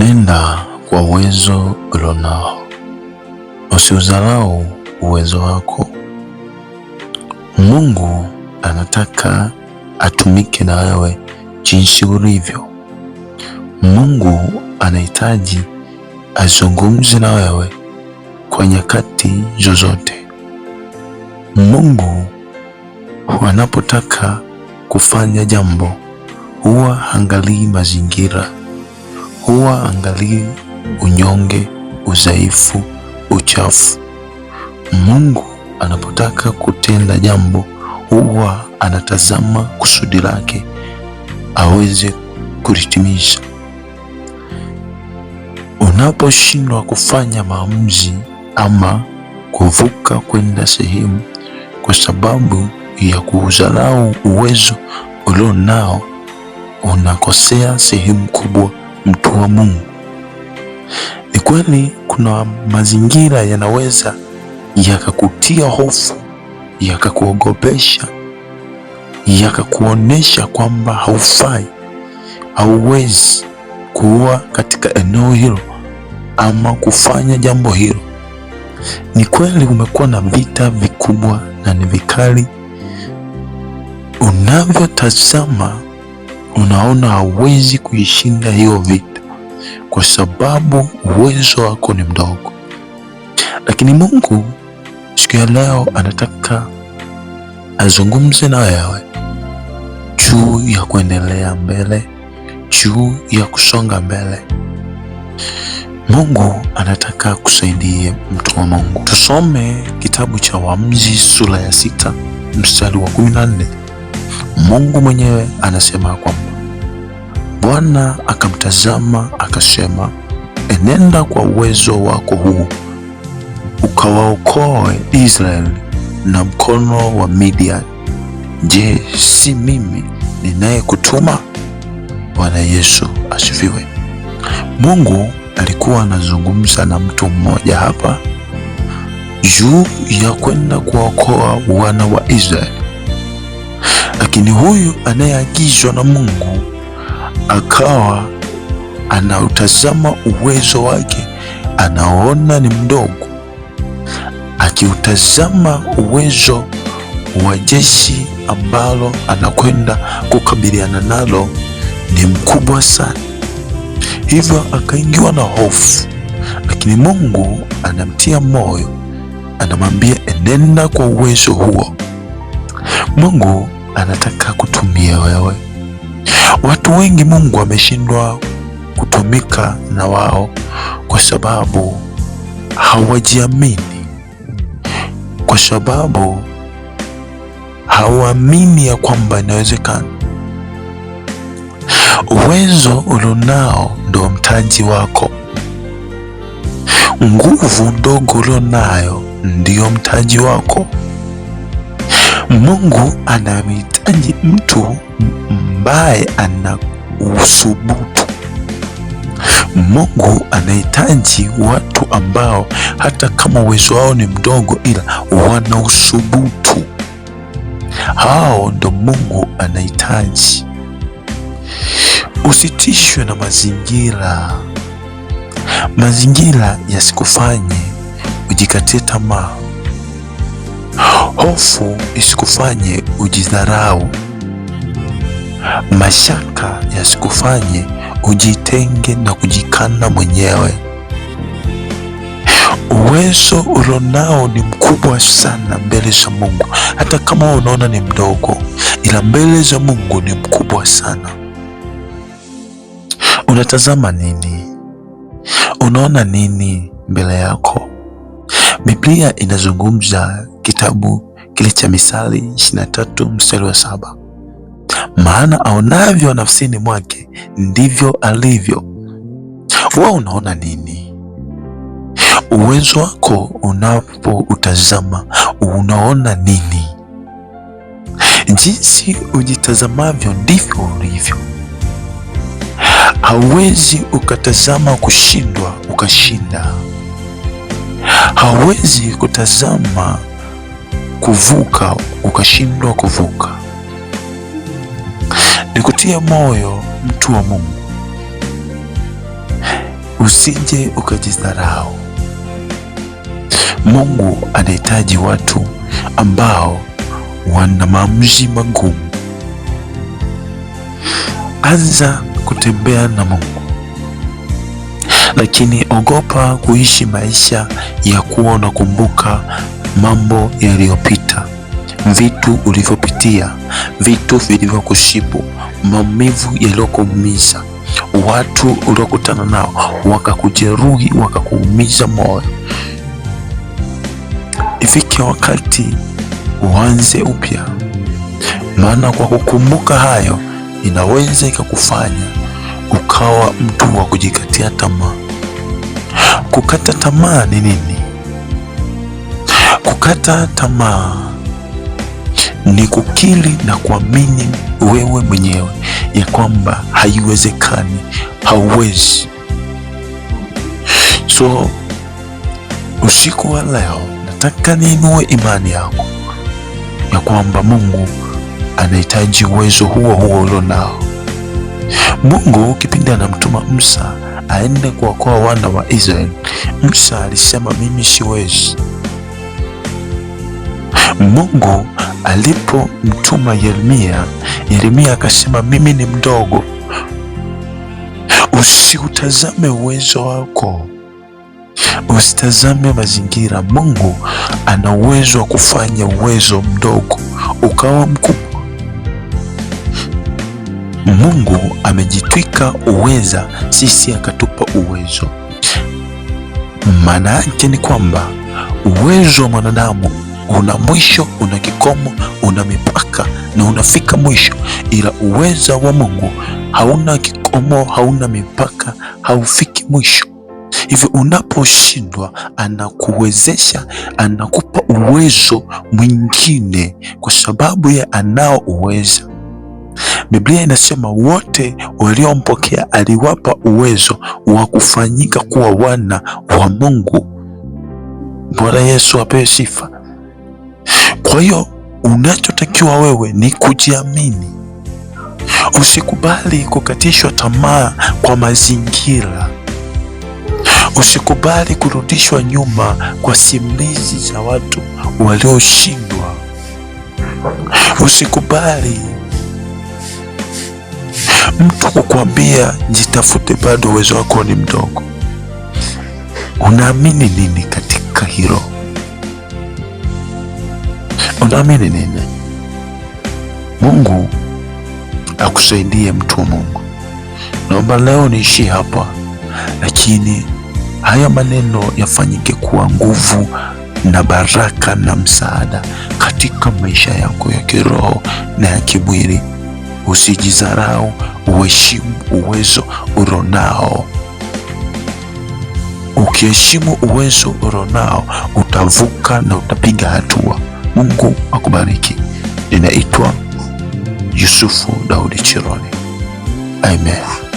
Enenda kwa uwezo ulionao, usiudharau uwezo wako. Mungu anataka atumike na wewe jinsi ulivyo. Mungu anahitaji azungumze na wewe kwa nyakati zozote. Mungu anapotaka kufanya jambo huwa haangalii mazingira, huwa haangalii unyonge, udhaifu, uchafu. Mungu anapotaka kutenda jambo huwa anatazama kusudi lake aweze kulitimiza. Unaposhindwa kufanya maamuzi ama kuvuka kwenda sehemu kwa sababu ya kuudharau uwezo ulionao, unakosea sehemu kubwa, mtu wa Mungu. Ni kweli kuna mazingira yanaweza yakakutia hofu, yakakuogopesha, yakakuonesha kwamba haufai, hauwezi kuwa katika eneo hilo ama kufanya jambo hilo. Ni kweli umekuwa na vita vikubwa na ni vikali. Unavyotazama unaona hauwezi kuishinda hiyo vita kwa sababu uwezo wako ni mdogo. Lakini Mungu siku ya leo anataka azungumze na wewe juu ya kuendelea mbele, juu ya kusonga mbele. Mungu anataka kusaidie, mtu wa Mungu. Tusome kitabu cha Waamuzi sura ya 6 mstari wa 14. Mungu mwenyewe anasema kwamba Bwana akamtazama akasema, enenda kwa uwezo wako huu ukawaokoe Israeli na mkono wa Midian. Je, si mimi ninayekutuma? Bwana Yesu asifiwe. Mungu alikuwa anazungumza na mtu mmoja hapa juu ya kwenda kuwaokoa wana wa Israeli, lakini huyu anayeagizwa na Mungu akawa anautazama uwezo wake, anaona ni mdogo, akiutazama uwezo wa jeshi ambalo anakwenda kukabiliana nalo ni mkubwa sana, hivyo akaingiwa na hofu. Lakini Mungu anamtia moyo, anamwambia enenda kwa uwezo huo. Mungu anataka kutumia wewe. Watu wengi Mungu ameshindwa kutumika na wao kwa sababu hawajiamini, kwa sababu hawaamini ya kwamba inawezekana. Uwezo ulionao ndio mtaji wako. Nguvu ndogo ulionayo ndio mtaji wako. Mungu anamhitaji mtu ambaye ana uthubutu. Mungu anahitaji watu ambao hata kama uwezo wao ni mdogo, ila wana uthubutu. Hao ndo Mungu anahitaji. Usitishwe na mazingira. Mazingira yasikufanye ujikatie tamaa. Hofu isikufanye ujidharau. Mashaka yasikufanye ujitenge na kujikana mwenyewe. Uwezo ulionao ni mkubwa sana mbele za Mungu, hata kama unaona ni mdogo, ila mbele za Mungu ni mkubwa sana. Unatazama nini? Unaona nini mbele yako? Biblia inazungumza kitabu kile cha Misali 23 mstari wa 7, maana aonavyo nafsini mwake ndivyo alivyo. Wewe unaona nini? Uwezo wako unapoutazama unaona nini? Jinsi ujitazamavyo ndivyo ulivyo. Hauwezi ukatazama kushindwa ukashinda. Hauwezi kutazama kuvuka ukashindwa kuvuka. Nikutie moyo, mtu wa Mungu, usije ukajidharau. Mungu anahitaji watu ambao wana maamuzi magumu. Anza kutembea na Mungu, lakini ogopa kuishi maisha ya kuwa unakumbuka mambo yaliyopita, vitu ulivyopitia, vitu vilivyokushibu, maumivu yaliyokuumiza, watu uliokutana nao wakakujeruhi, wakakuumiza moyo. Ifike wakati uanze upya, maana kwa kukumbuka hayo inaweza ikakufanya ukawa mtu wa kujikatia tamaa. Kukata tamaa ni nini? Kukata tamaa ni kukiri na kuamini wewe mwenyewe ya kwamba haiwezekani, hauwezi. So usiku wa leo nataka niinue imani yako ya kwamba Mungu anahitaji uwezo huo huo ulionao. Mungu kipindi anamtuma Musa aende kuokoa wana wa Israeli, Musa alisema mimi siwezi. Mungu alipomtuma Yeremia akasema mimi ni mdogo. Usiutazame uwezo wako, usitazame mazingira. Mungu ana uwezo wa kufanya uwezo mdogo ukawa mkubwa. Mungu amejitwika uweza, sisi akatupa uwezo. Maana yake ni kwamba uwezo wa mwanadamu una mwisho, una kikomo, una mipaka na unafika mwisho, ila uweza wa Mungu hauna kikomo, hauna mipaka, haufiki mwisho. Hivyo unaposhindwa, anakuwezesha, anakupa uwezo mwingine kwa sababu ya anao uweza. Biblia inasema wote waliompokea aliwapa uwezo wa kufanyika kuwa wana wa Mungu. Bwana Yesu apewe sifa. Kwa hiyo unachotakiwa wewe ni kujiamini. Usikubali kukatishwa tamaa kwa mazingira. Usikubali kurudishwa nyuma kwa simulizi za watu walioshindwa. Usikubali mtu kukwambia jitafute, bado uwezo wako ni mdogo. Unaamini nini katika hilo? Unaamini nini? Mungu akusaidie, mtu wa Mungu. Naomba leo niishi hapa, lakini haya maneno yafanyike kuwa nguvu na baraka na msaada katika maisha yako ya kiroho na ya kimwili. Usijidharau, uheshimu uwezo ulionao. Ukiheshimu uwezo ulionao, utavuka na utapiga hatua. Mungu akubariki. Ninaitwa Yusufu Daudi Chironi. Amen.